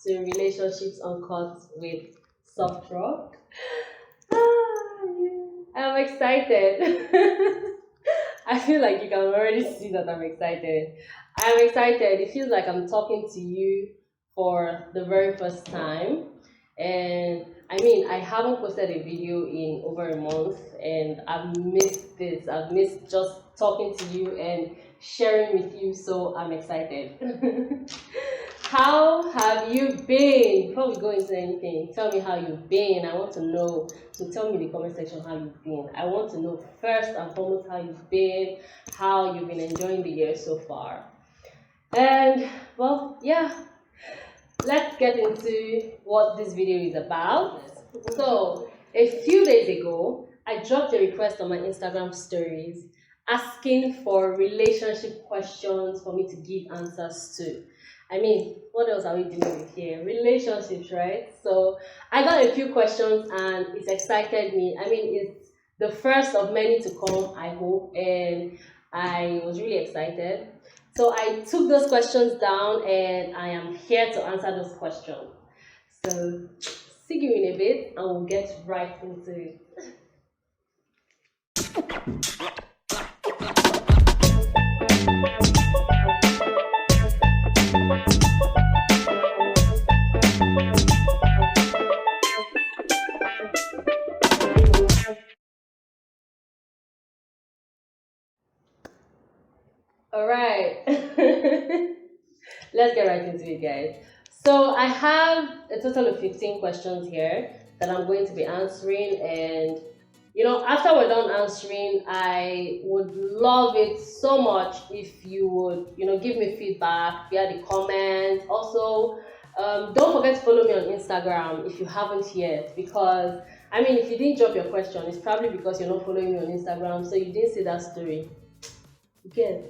to Relationships Uncut with Softrock. I'm excited. I feel like you can already see that I'm excited. I'm excited. It feels like I'm talking to you for the very first time. And I mean, I haven't posted a video in over a month, and I've missed this. I've missed just talking to you and sharing with you, so I'm excited. How have you been? Before we go into anything, tell me how you've been. I want to know. So tell me in the comment section how you've been. I want to know first and foremost how you've been, how you've been enjoying the year so far. And well, yeah, let's get into what this video is about. So a few days ago, I dropped a request on my Instagram stories asking for relationship questions for me to give answers to. I mean, what else are we dealing with here? Relationships, right? So I got a few questions and it excited me. I mean, it's the first of many to come, I hope, and I was really excited. So I took those questions down and I am here to answer those questions. So see you in a bit and we'll get right into it. All right, let's get right into it, guys. So I have a total of 15 questions here that I'm going to be answering, and after we're done answering, I would love it so much if you would give me feedback via the comments. Also, don't forget to follow me on Instagram if you haven't yet, because I mean, if you didn't drop your question, it's probably because you're not following me on Instagram, so you didn't see that story. Yes.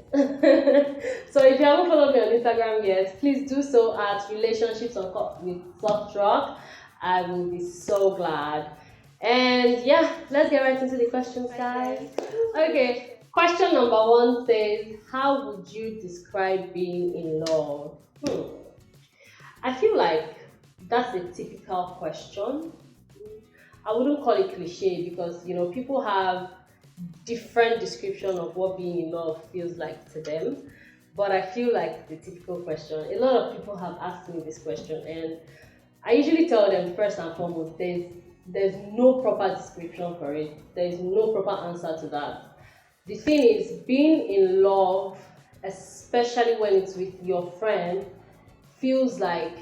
So if you haven't followed me on Instagram yet, please do so at RelationshipsUncutWithSoftrock. I will be so glad. And yeah, let's get right into the questions, guys. Okay, question number 1 says, how would you describe being in love? I feel like that's a typical question. I wouldn't call it cliche because people have different description of what being in love feels like to them, but I feel like the typical question. A lot of people have asked me this question, and I usually tell them first and foremost, there's no proper description for it. There's no proper answer to that. The thing is, being in love, especially when it's with your friend, feels like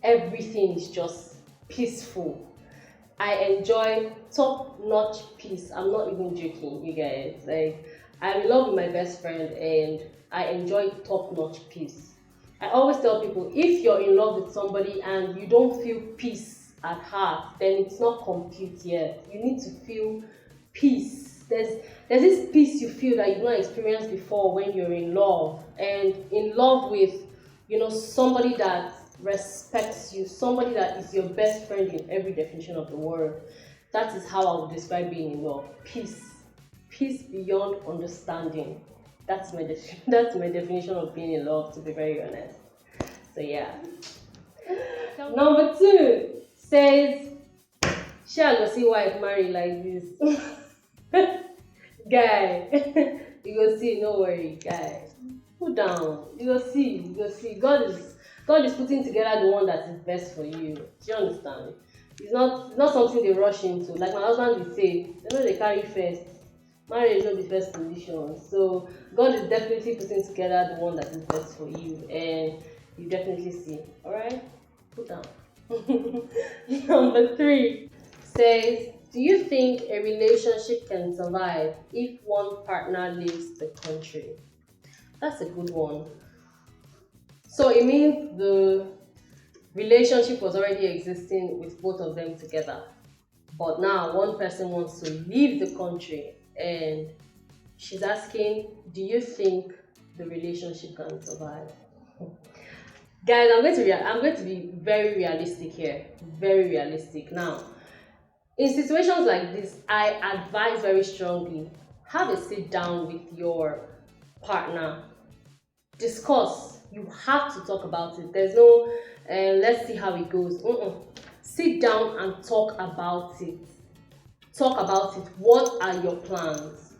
everything is just peaceful. I enjoy top-notch peace. I'm not even joking, you guys. Like, I'm in love with my best friend and I enjoy top-notch peace. I always tell people, if you're in love with somebody and you don't feel peace at heart, then it's not complete yet. You need to feel peace. There's this peace you feel that you've not experienced before when you're in love. And in love with, somebody that respects you, somebody that is your best friend in every definition of the word. That is how I would describe being in love. Peace beyond understanding. That's my definition of being in love, to be very honest. So yeah. Number 2 says, shall I see wife marry like this? Guy, you go see, no worry, guy. Put down. You go see. God is putting together the one that is best for you. Do you understand? It's not something they rush into. Like my husband will say, they carry first. Marriage is not the first position. So God is definitely putting together the one that is best for you, and you definitely see. Alright? Put down. Number 3 says, do you think a relationship can survive if one partner leaves the country? That's a good one. So it means the relationship was already existing with both of them together. But now one person wants to leave the country and she's asking, do you think the relationship can survive? Guys, I'm going to be very realistic here. Very realistic. Now, in situations like this, I advise very strongly, have a sit down with your partner. Discuss. You have to talk about it. There's no, let's see how it goes. Sit down and talk about it. Talk about it. What are your plans?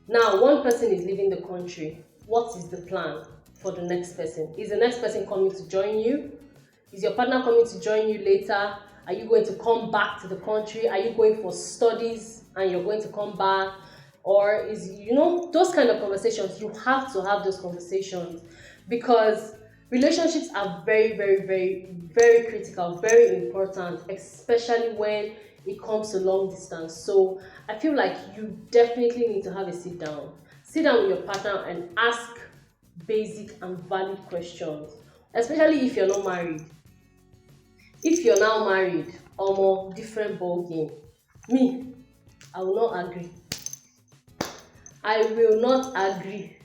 Now, one person is leaving the country. What is the plan for the next person? Is the next person coming to join you? Is your partner coming to join you later? Are you going to come back to the country? Are you going for studies and you're going to come back? Or is, those kind of conversations, you have to have those conversations, because relationships are very, very, very, very critical, very important, especially when it comes to long distance. So I feel like you definitely need to have a sit down. Sit down with your partner and ask basic and valid questions, especially if you're not married. If you're now married, or more different ball game. Me, I will not agree. I will not agree.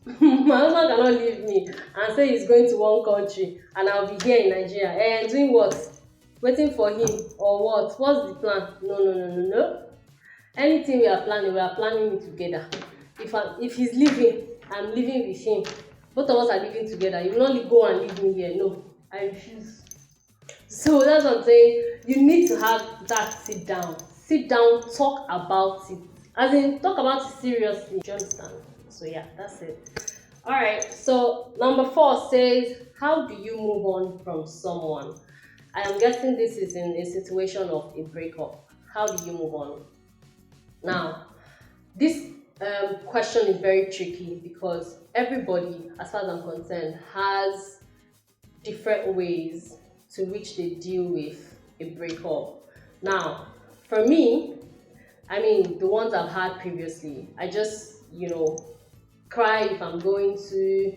My husband cannot leave me and say he's going to one country and I'll be here in Nigeria. And doing what? Waiting for him or what? What's the plan? No. Anything we are planning it together. If he's leaving, I'm leaving with him. Both of us are living together. You will not go and leave me here. No, I refuse. So that's what I'm saying. You need to have that sit down. Sit down, talk about it. As in, talk about it seriously. Do you understand? So yeah, that's it. Alright, so number 4 says, how do you move on from someone? I am guessing this is in a situation of a breakup. How do you move on? Now, this question is very tricky because everybody, as far as I'm concerned, has different ways to which they deal with a breakup. Now, for me, the ones I've had previously, I just, cry if I'm going to,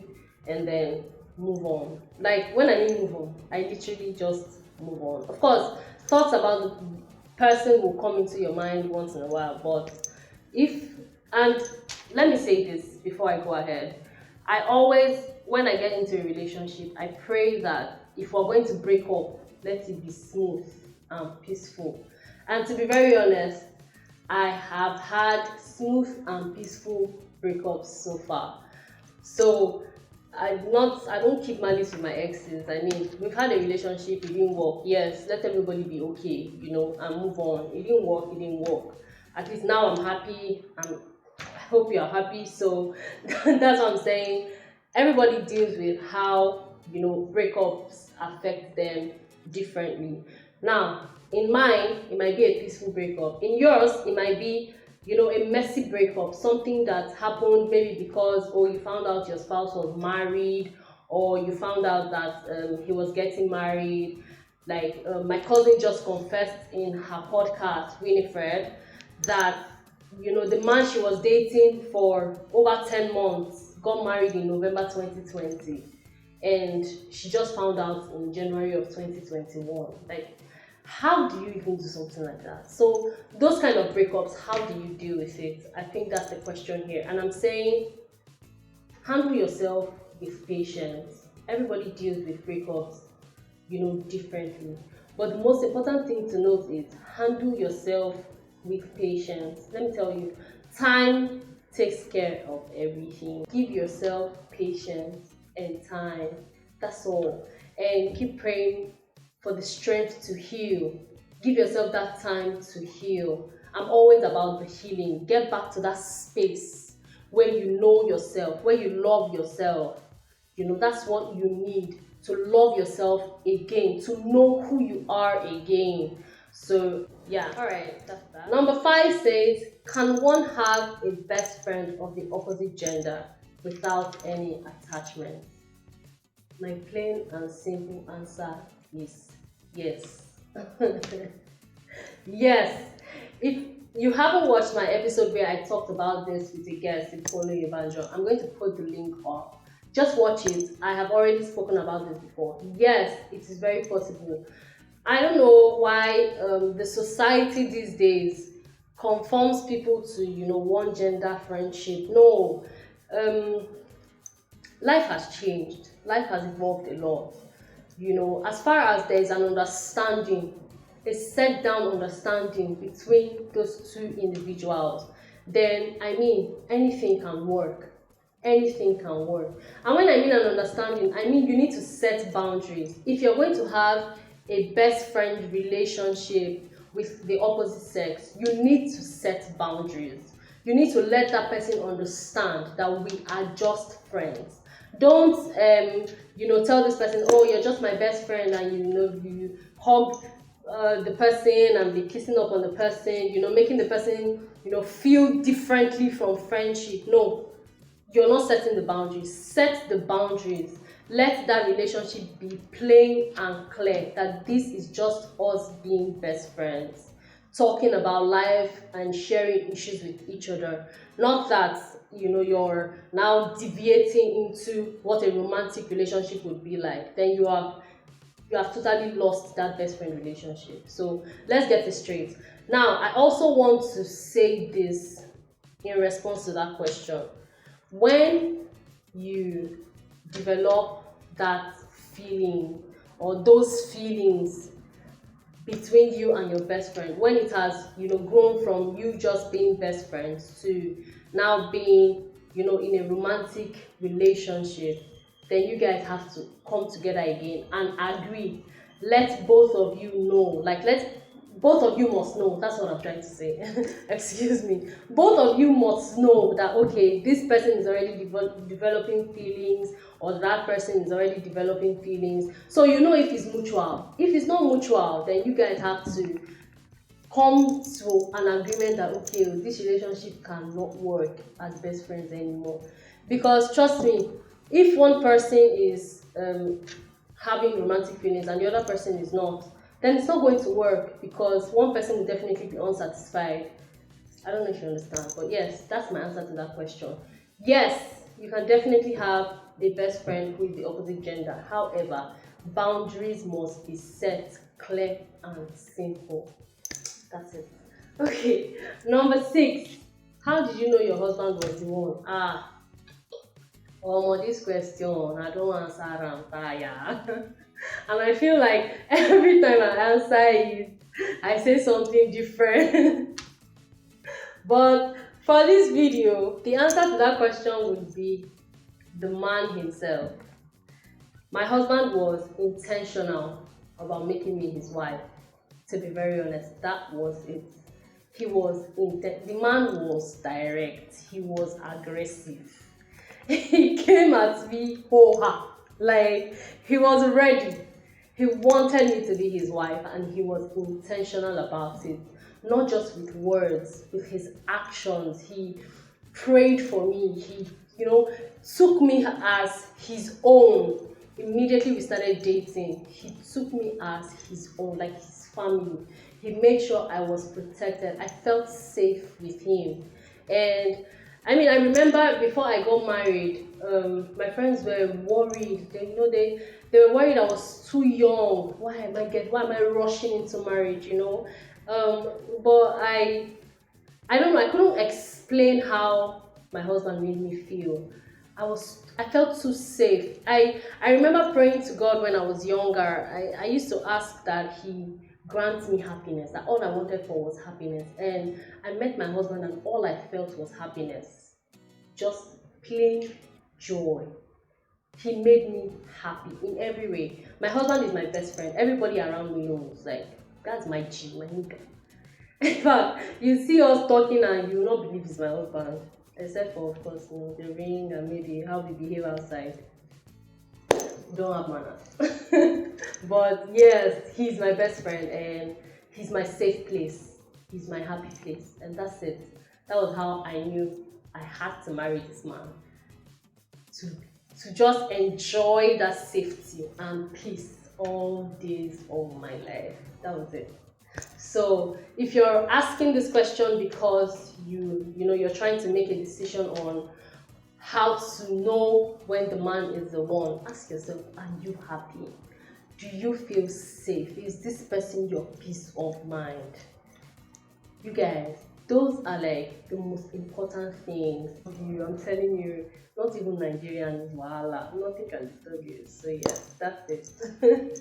and then move on. Like, when I mean move on, I literally just move on. Of course, thoughts about the person will come into your mind once in a while, but and let me say this before I go ahead. I always, when I get into a relationship, I pray that if we're going to break up, let it be smooth and peaceful. And to be very honest, I have had smooth and peaceful breakups so far. So I don't keep malice with my exes. We've had a relationship, it didn't work. Yes, let everybody be okay, and move on. It didn't work. At least now I'm happy, and I hope you're happy. So that's what I'm saying. Everybody deals with how, breakups affect them differently. Now, in mine, it might be a peaceful breakup. In yours, it might be, a messy breakup, something that happened maybe because, you found out your spouse was married, or you found out that he was getting married. Like, my cousin just confessed in her podcast, Winifred, that, the man she was dating for over 10 months got married in November 2020. And she just found out in January of 2021. Like, how do you even do something like that? So those kind of breakups, how do you deal with it? I think that's the question here. And I'm saying, handle yourself with patience. Everybody deals with breakups, differently. But the most important thing to note is handle yourself with patience. Let me tell you, time takes care of everything. Give yourself patience and time. That's all. And keep praying for the strength to heal. Give yourself that time to heal. I'm always about the healing. Get back to that space where you know yourself, where you love yourself. That's what you need, to love yourself again, to know who you are again. So yeah, all right, that's that. Number 5 says, can one have a best friend of the opposite gender without any attachment? My plain and simple answer is yes. Yes. If you haven't watched my episode where I talked about this with a guest, Evangel, I'm going to put the link up. Just watch it. I have already spoken about this before. Yes, it is very possible. I don't know why the society these days conforms people to, one gender friendship. No. Life has changed. Life has evolved a lot. As far as there is an understanding, a set down understanding between those two individuals, then anything can work. anything can work. And when I mean an understanding, I mean you need to set boundaries. If you're going to have a best friend relationship with the opposite sex, you need to set boundaries. You need to let that person understand that we are just friends. Don't tell this person, oh, you're just my best friend, and you hug the person and be kissing up on the person, making the person feel differently from friendship. No, you're not setting the boundaries. Set the boundaries. Let that relationship be plain and clear that this is just us being best friends, talking about life and sharing issues with each other. Not that you're now deviating into what a romantic relationship would be like. Then you have totally lost that best friend relationship. So let's get this straight. Now, I also want to say this in response to that question. When you develop that feeling or those feelings between you and your best friend, when it has grown from you just being best friends to now being in a romantic relationship, then you guys have to come together again and agree. Let both of you know, let both of you must know, that's what I'm trying to say. Excuse me. Both of you must know that, okay, this person is already developing feelings, or that person is already developing feelings. So if it's mutual. If it's not mutual, then you guys have to come to an agreement that, okay, this relationship cannot work as best friends anymore. Because trust me, if one person is having romantic feelings and the other person is not, then it's not going to work, because one person will definitely be unsatisfied. I don't know if you understand, but yes, that's my answer to that question. Yes, you can definitely have a best friend with the opposite gender. However, boundaries must be set clear and simple. That's it. Okay, number 6. How did you know your husband was the one? This question, I don't answer, I'm tired. And I feel like every time I answer it, I say something different. But for this video, the answer to that question would be the man himself. My husband was intentional about making me his wife. To be very honest, that was it. The man was direct. He was aggressive. He came at me like he was ready. He wanted me to be his wife, and he was intentional about it. Not just with words, with his actions. He prayed for me. He, took me as his own. Immediately we started dating, he took me as his own, like his family. He made sure I was protected. I felt safe with him. And I remember before I got married, my friends were worried. They were worried I was too young. Why am I rushing into marriage? But I don't know. I couldn't explain how my husband made me feel. I felt too safe. I remember praying to God when I was younger. I used to ask that he grant me happiness, that all I wanted for was happiness. And I met my husband and all I felt was happiness. Just plain joy. He made me happy in every way. My husband is my best friend. Everybody around me knows, like, that's my G, my nigga. In fact, you see us talking and you will not believe it's my husband. Except for, of course, the ring and maybe how we behave outside. Don't have manners. But yes, he's my best friend and he's my safe place. He's my happy place. And that's it. That was how I knew I had to marry this man. To just enjoy that safety and peace all days of my life. That was it. So if you're asking this question because you're trying to make a decision on how to know when the man is the one, ask yourself, are you happy? Do you feel safe? Is this person your peace of mind? You guys, those are like the most important things. I'm telling you, not even Nigerians, voila, nothing can disturb you. So yes, that's it.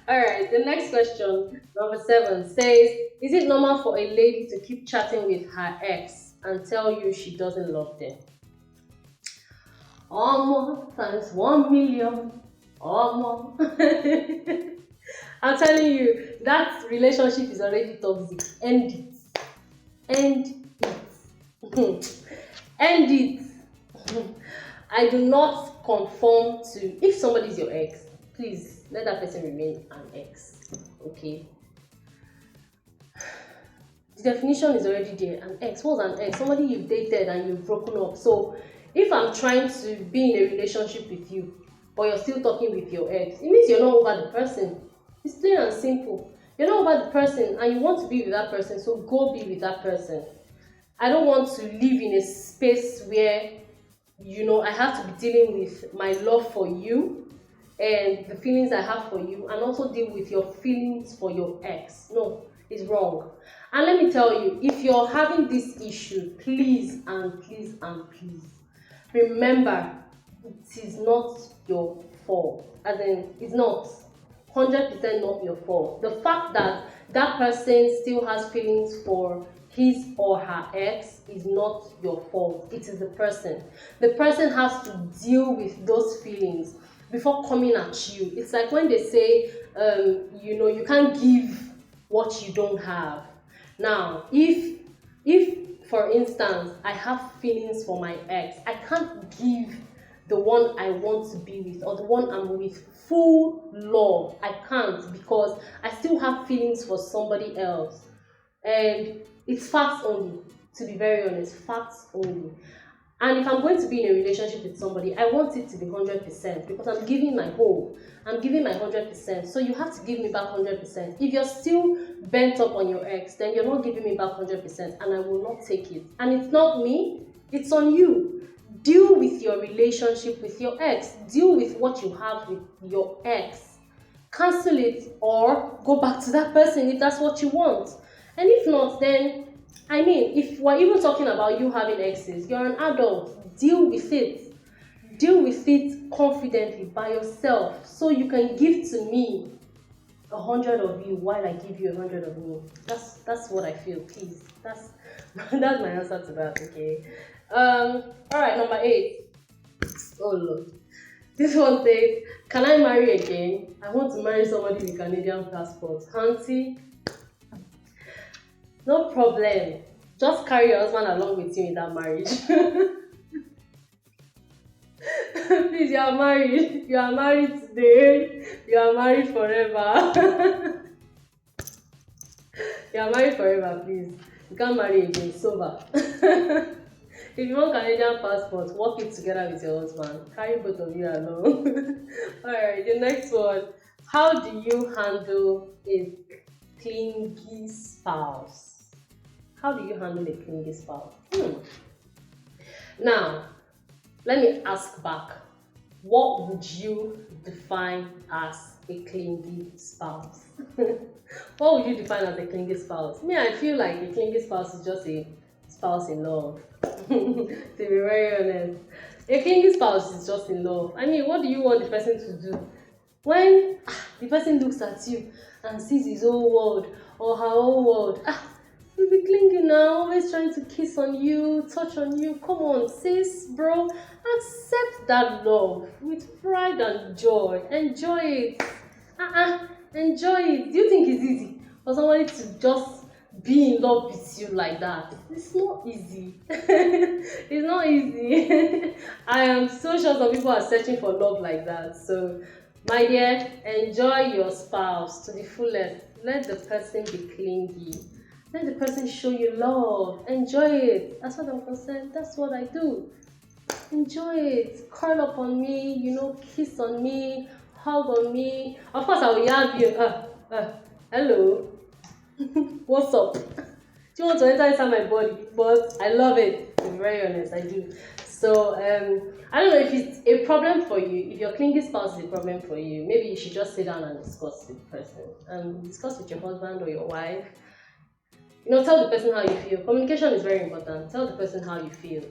Alright, the next question, number 7, says, is it normal for a lady to keep chatting with her ex and tell you she doesn't love them? times 1 million. I'm telling you, that relationship is already toxic. End it. End it. End it. I do not conform to, if somebody is your ex, please let that person remain an ex. Okay? The definition is already there. An ex. What's an ex? Somebody you've dated and you've broken up. So if I'm trying to be in a relationship with you, but you're still talking with your ex, it means you're not over the person. It's plain and simple. You're not over the person and you want to be with that person, so go be with that person. I don't want to live in a space where, I have to be dealing with my love for you and the feelings I have for you, and also deal with your feelings for your ex. No, it's wrong. And let me tell you, if you're having this issue, please and please and please remember, it is not your fault. As in, it's not 100% not your fault. The fact that that person still has feelings for his or her ex is not your fault. It is the person. The person has to deal with those feelings before coming at you. It's like when they say, you can't give what you don't have. Now, if for instance, I have feelings for my ex, I can't give the one I want to be with or the one I'm with full love. I can't, because I still have feelings for somebody else. And it's facts only, to be very honest, facts only. And if I'm going to be in a relationship with somebody, I want it to be 100% because I'm giving my whole. I'm giving my 100%. So you have to give me back 100%. If you're still bent up on your ex, then you're not giving me back 100% and I will not take it. And it's not me, it's on you. Deal with your relationship with your ex. Deal with what you have with your ex. Cancel it or go back to that person if that's what you want. And if not, then, if we're even talking about you having exes, you're an adult. Deal with it. Deal with it confidently by yourself, so you can give to me 100 of you while I give you 100 of me. That's what I feel. Please, that's my answer to that. Okay. All right, number 8. Oh Lord, this one says, can I marry again? I want to marry somebody with Canadian passport. Auntie, no problem. Just carry your husband along with you in that marriage. Please, you are married. You are married today. You are married forever. You are married forever, please. You can't marry again. It's over. If you want Canadian passport, work it together with your husband. Carry both of you along. Alright, the next one. How do you handle a clingy spouse? How do you handle a clingy spouse? Now, let me ask back. What would you define as a clingy spouse? What would you define as a clingy spouse? Me, I feel like a clingy spouse is just a spouse in love. To be very honest. A clingy spouse is just in love. What do you want the person to do? When the person looks at you and sees his whole world or her whole world, you'll be clingy now, always trying to kiss on you, touch on you. Come on, sis, bro. Accept that love with pride and joy. Enjoy it. Enjoy it. Do you think it's easy for somebody to just be in love with you like that? It's not easy. It's not easy. I am so sure some people are searching for love like that. So, my dear, enjoy your spouse to the fullest. Let the person be clingy. Let the person show you love. Enjoy it. As far as I'm concerned, that's what I do. Enjoy it. Curl up on me, kiss on me, hug on me. Of course, I will yab you. Hello. What's up? Do you want to enter inside my body? But I love it. To be very honest, I do. So, I don't know if it's a problem for you. If your clingy spouse is a problem for you, maybe you should just sit down and discuss with the person. Discuss with your husband or your wife. Tell the person how you feel. Communication is very important. Tell the person how you feel.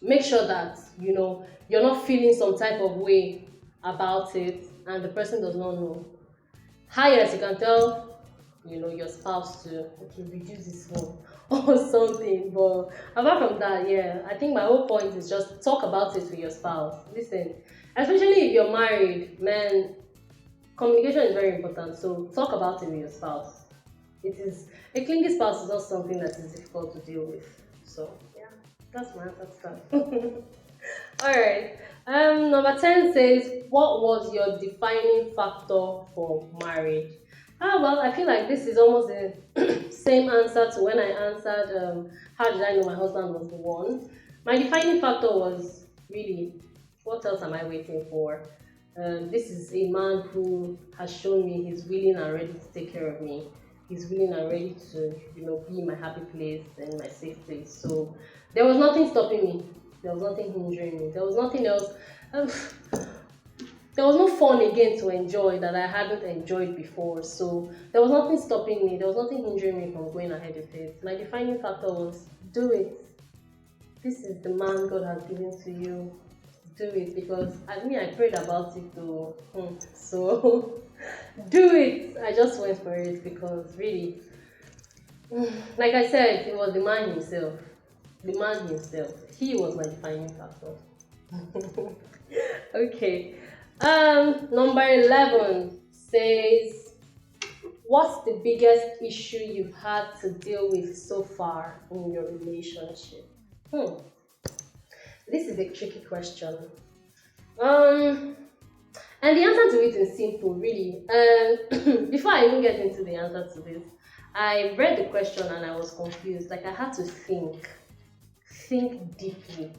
Make sure that, you're not feeling some type of way about it and the person does not know. Highest, you can tell your spouse to, okay, reduce this phone or something. But apart from that, yeah, I think my whole point is just talk about it with your spouse. Listen, especially if you're married, man, communication is very important. So talk about it with your spouse. It is a clingy spouse is not something that is difficult to deal with. So yeah, that's my answer to that. All right. Number 10 says, what was your defining factor for marriage? Ah, well, I feel like this is almost the same answer to when I answered, how did I know my husband was the one? My defining factor was really, what else am I waiting for? This is a man who has shown me he's willing and ready to take care of me. He's willing and ready to, be in my happy place and my safe place. So there was nothing stopping me. There was nothing hindering me. There was nothing else. Um, there was no fun again to enjoy that I hadn't enjoyed before. So there was nothing stopping me. There was nothing hindering me from going ahead with it. My defining factor was do it. This is the man God has given to you. Do it, because I prayed about it too. So do it. I just went for it because really, like I said, it was the man himself. The man himself. He was my defining factor. Okay. Number 11 says, what's the biggest issue you've had to deal with so far in your relationship? This is a tricky question. And the answer to it is simple, really. Before I even get into the answer to this, I read the question and I was confused. Like I had to think deeply,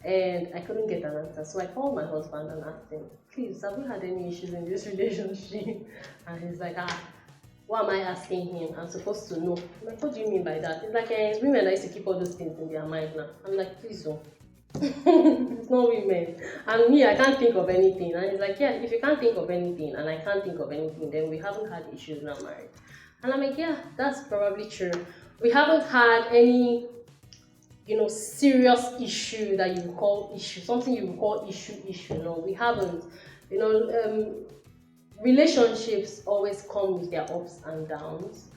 and I couldn't get an answer. So I called my husband and asked him, please, have you had any issues in this relationship? And he's like, what am I asking him? I'm supposed to know. I'm like, what do you mean by that? It's like, it's women that used to keep all those things in their mind now. I'm like, please don't. It's not women. And me, I can't think of anything. And he's like, yeah, if you can't think of anything and I can't think of anything, then we haven't had issues not married. And I'm like, yeah, that's probably true. We haven't had any, serious issue that you would call issue, something you would call issue. No, we haven't. Relationships always come with their ups and downs.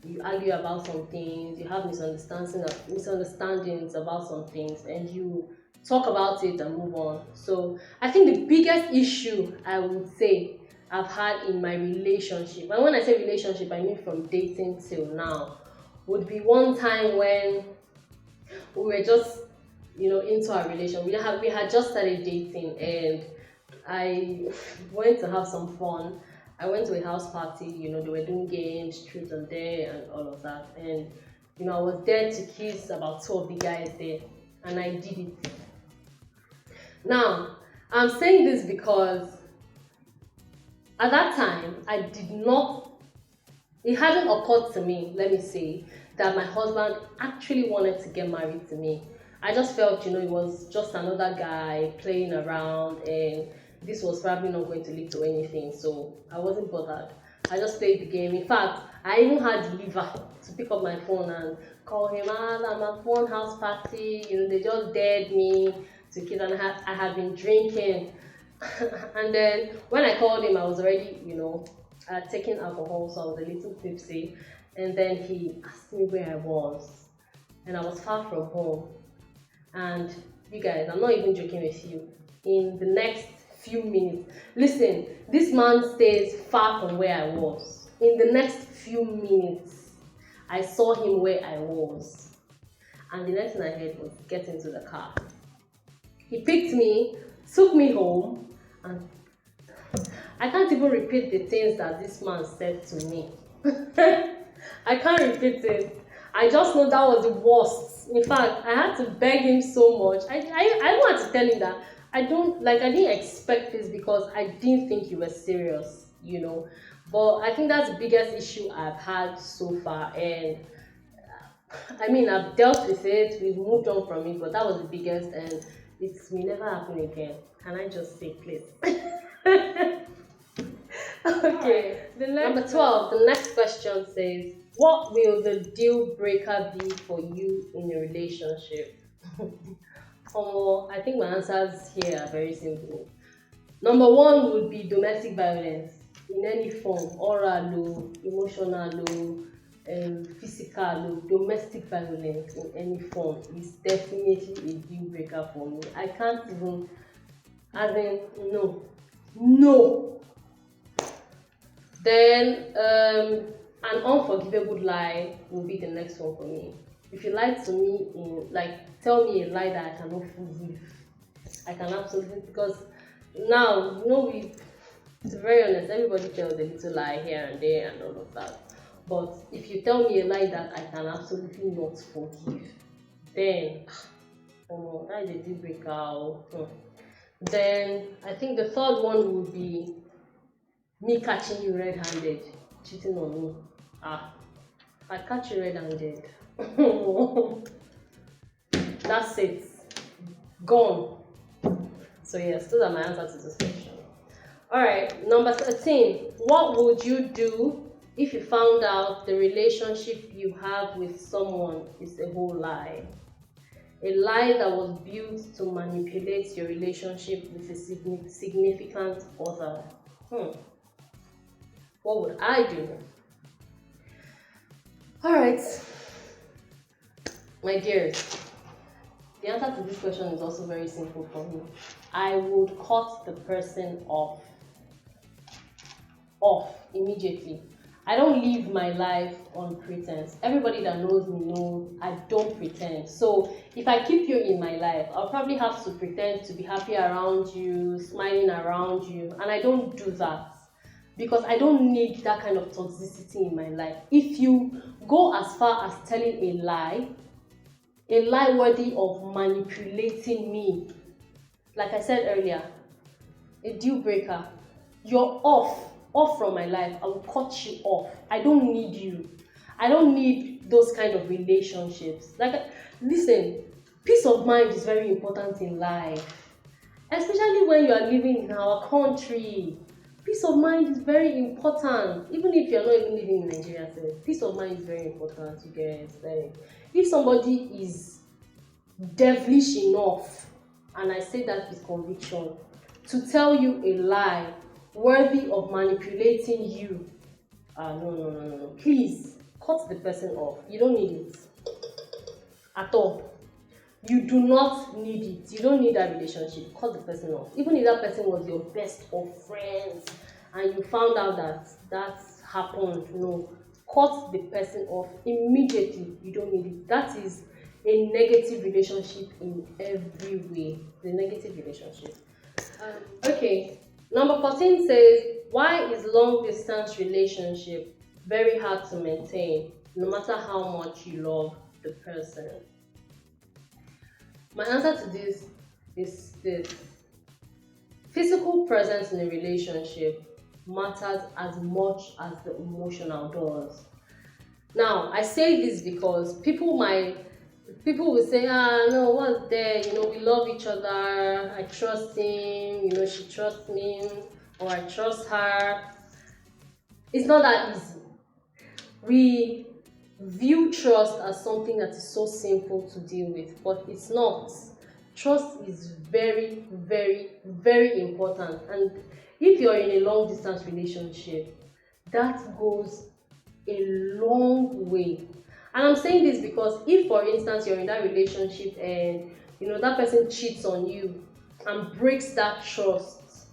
You argue about some things, you have misunderstandings about some things, and you talk about it and move on. So I think the biggest issue I would say I've had in my relationship, and when I say relationship, I mean from dating till now, would be one time when we were just, into our relation. We had just started dating, and I went to have some fun. I went to a house party, they were doing games, truth or dare, and all of that. And, I was there to kiss about 2 of the guys there, and I did it. Now, I'm saying this because at that time, it hadn't occurred to me, let me say, that my husband actually wanted to get married to me. I just felt, it was just another guy playing around, and this was probably not going to lead to anything, so I wasn't bothered. I just played the game. In fact, I even had the liver to pick up my phone and call him. I'm at one house party, they just dared me to kiss, and I had been drinking. And then when I called him, I was already, I had taken alcohol, so I was a little tipsy. And then he asked me where I was, and I was far from home. And you guys, I'm not even joking with you. In the next few minutes, listen, this man stays far from where I was. In the next few minutes, I saw him where I was, and the next thing I heard was get into the car. He picked me, took me home, and I can't even repeat the things that this man said to me. I can't repeat it. I just know that was the worst. In fact, I had to beg him so much. I want to tell him that I didn't expect this because I didn't think you were serious, But I think that's the biggest issue I've had so far. And I've dealt with it, we've moved on from it, but that was the biggest, and it will never happen again. Can I just say, please? Okay, number 12, the next question says, what will the deal breaker be for you in a relationship? I think my answers here are very simple. Number 1 would be domestic violence. in any form, oral, emotional, physical, domestic violence in any form is definitely a deal breaker for me. I can't even, as in, no, no. Then an unforgivable lie will be the next one for me. If you lie to me in, like, tell me a lie that I cannot forgive, I can absolutely, because now, we, to be very honest, everybody tells a little lie here and there and all of that. But if you tell me a lie that I can absolutely not forgive, then that is a deal breaker. Then I think the third one would be me catching you red-handed, cheating on me. I catch you red-handed. That's it. Gone. So yes, those are my answers to this question. Alright, number 13. What would you do if you found out the relationship you have with someone is a whole lie? A lie that was built to manipulate your relationship with a significant other. What would I do? Alright, my dears, the answer to this question is also very simple for me. I would cut the person off immediately. I don't live my life on pretense. Everybody that knows me knows I don't pretend. So if I keep you in my life, I'll probably have to pretend to be happy around you, smiling around you, and I don't do that because I don't need that kind of toxicity in my life. If you go as far as telling a lie worthy of manipulating me, like I said earlier, a deal breaker, you're off from my life. I will cut you off. I don't need you. I don't need those kind of relationships. Like, listen, peace of mind is very important in life, especially when you are living in our country. Peace of mind is very important, even if you're not even living in Nigeria. So peace of mind is very important, you guys. Like, if somebody is devilish enough, and I say that with conviction, to tell you a lie worthy of manipulating you, no. Please cut the person off. You don't need it at all. You do not need it. You don't need that relationship. Cut the person off. Even if that person was your best of friends and you found out that happened, no, cut the person off immediately. You don't need it. That is a negative relationship in every way. The negative relationship. Okay. Number 14 says, why is long distance relationship very hard to maintain no matter how much you love the person? My answer to this is this. Physical presence in a relationship matters as much as the emotional does. Now, I say this because people will say, no, what's there? We love each other. I trust him. She trusts me, or I trust her. It's not that easy. We view trust as something that is so simple to deal with, but it's not. Trust is very, very, very important. And if you're in a long distance relationship, that goes a long way. And I'm saying this because if, for instance, you're in that relationship and that person cheats on you and breaks that trust,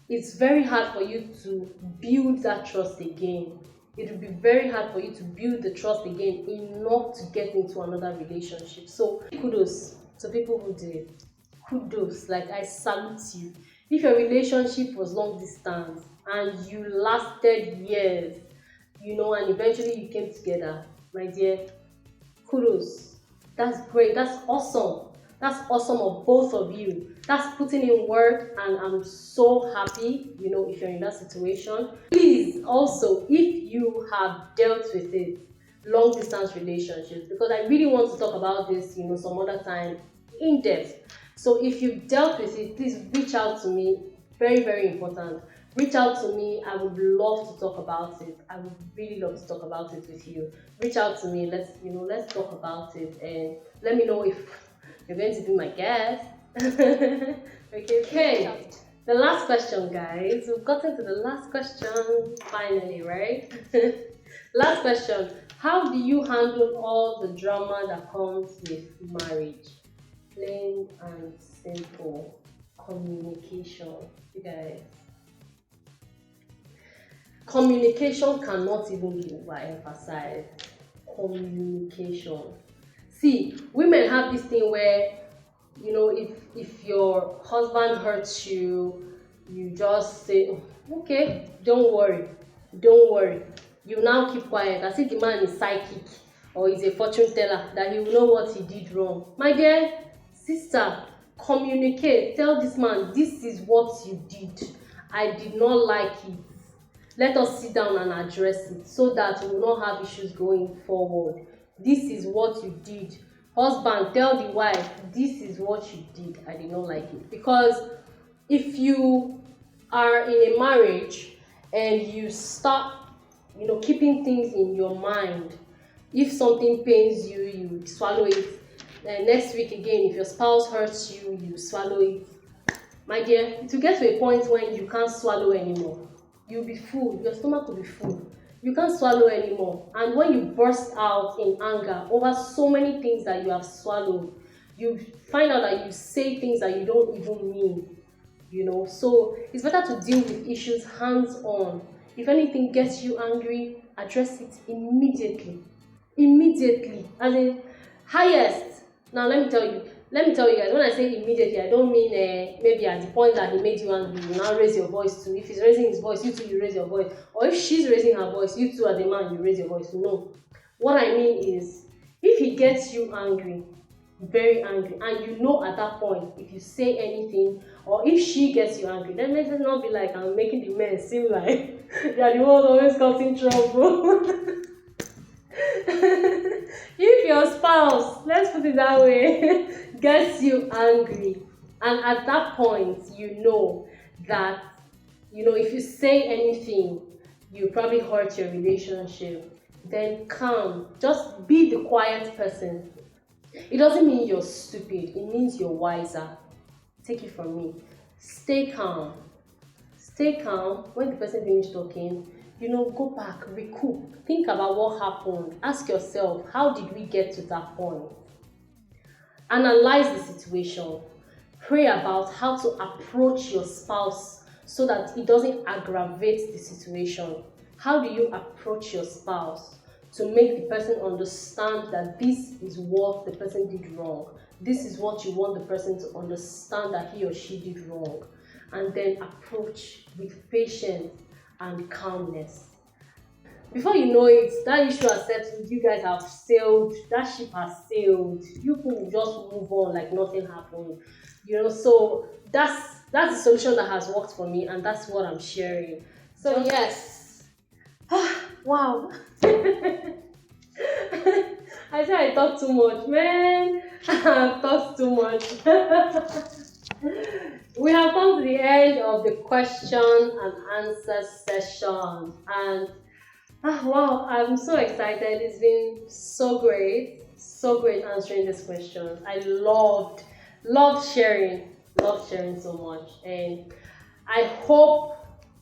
it's very hard for you to build that trust again. It will be very hard for you to build the trust again enough to get into another relationship. So kudos to people who did it. Kudos, like, I salute you. If your relationship was long distance and you lasted years, and eventually you came together, my dear, kudos. That's great. That's awesome. That's awesome of both of you. That's putting in work, and I'm so happy, if you're in that situation. Please, also, if you have dealt with it, long distance relationships, because I really want to talk about this, some other time in depth. So if you've dealt with it, please reach out to me. Very, very important. Reach out to me. I would love to talk about it. I would really love to talk about it with you. Reach out to me. Let's talk about it, and let me know if you're going to be my guest. Okay. The last question, guys. We've gotten to the last question finally, right? Last question. How do you handle all the drama that comes with marriage? Plain and simple. Communication. You guys. Communication cannot even be overemphasized. Communication. See, women have this thing where, you know, if your husband hurts you, you just say, "Oh, okay, don't worry." You now keep quiet as if the man is psychic or is a fortune teller, that he will know what he did wrong. My dear sister, communicate. Tell this man, this is what you did. I did not like it. Let us sit down and address it so that we will not have issues going forward. This is what you did. Husband, tell the wife, this is what you did. I did not like it. Because if you are in a marriage and you start, you know, keeping things in your mind, if something pains you, you swallow it. Then next week again, if your spouse hurts you, you swallow it. My dear, to get to a point when you can't swallow anymore, you'll be full, your stomach will be full. You can't swallow anymore. And when you burst out in anger over so many things that you have swallowed, you find out that you say things that you don't even mean, you know. So it's better to deal with issues hands-on. If anything gets you angry, address it immediately. Immediately. As in, highest. Now let me tell you guys, when I say immediately, I don't mean maybe at the point that he made you angry, you now raise your voice too. If he's raising his voice, you too, you raise your voice. Or if she's raising her voice, you too, as a man, you raise your voice. No. What I mean is, if he gets you angry, very angry, and you know at that point, if you say anything, or if she gets you angry, then let it not be like I'm making the men seem like they are the ones always causing trouble. If your spouse, let's put it that way, gets you angry, and at that point you know that, you know, if you say anything, you probably hurt your relationship, then calm. Just be the quiet person. It doesn't mean you're stupid, it means you're wiser. Take it from me. Stay calm. Stay calm. When the person finishes talking, you know, go back, recoup, think about what happened, ask yourself, how did we get to that point? Analyze the situation, pray about how to approach your spouse so that it doesn't aggravate the situation. How do you approach your spouse to make the person understand that this is what the person did wrong? This is what you want the person to understand that he or she did wrong. And then approach with patience and calmness. Before you know it, that issue has settled, you guys have sailed, that ship has sailed, you people will just move on like nothing happened, you know. So that's the solution that has worked for me, and that's what I'm sharing. So yes. Wow. I said I talk too much, man. I've talked too much. We have come to the end of the question and answer session, and wow, I'm so excited. It's been so great answering this question. I loved sharing so much, and I hope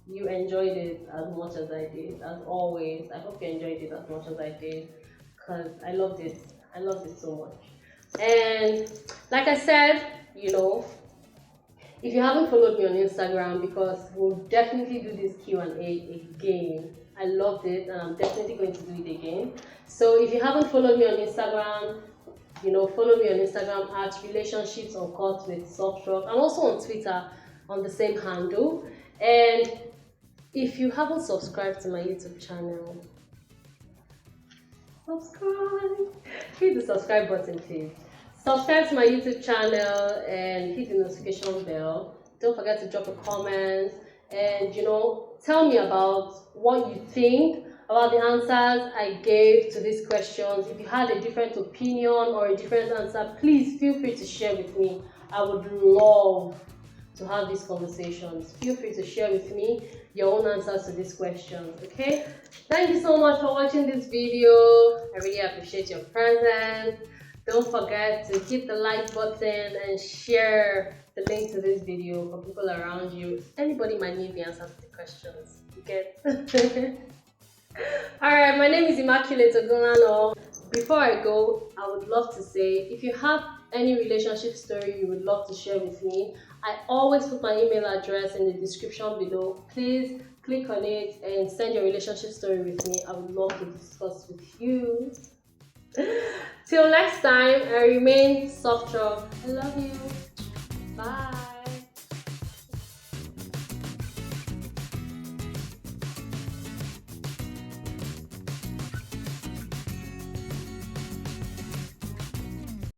you enjoyed it as much as I did. As always, I hope you enjoyed it as much as I did, because I loved it so much. And like I said, you know, if you haven't followed me on Instagram, because we'll definitely do this Q&A again. I loved it, and I'm definitely going to do it again. So if you haven't followed me on Instagram, you know, follow me on Instagram at RelationshipsUncutWithSoftrock. I'm also on Twitter on the same handle. And if you haven't subscribed to my YouTube channel, subscribe. Hit the subscribe button, please. Subscribe to my YouTube channel and hit the notification bell. Don't forget to drop a comment, and, you know, tell me about what you think about the answers I gave to these questions. If you had a different opinion or a different answer, please feel free to share with me. I would love to have these conversations. Feel free to share with me your own answers to these questions, okay? Thank you so much for watching this video. I really appreciate your presence. Don't forget to hit the like button and share the link to this video for people around you. Anybody might need the answer to the questions. You get? Alright, my name is Immaculate Ogunlano. Before I go, I would love to say, if you have any relationship story you would love to share with me, I always put my email address in the description below. Please click on it and send your relationship story with me. I would love to discuss with you. Till next time, I remain Softrock. I love you. Bye.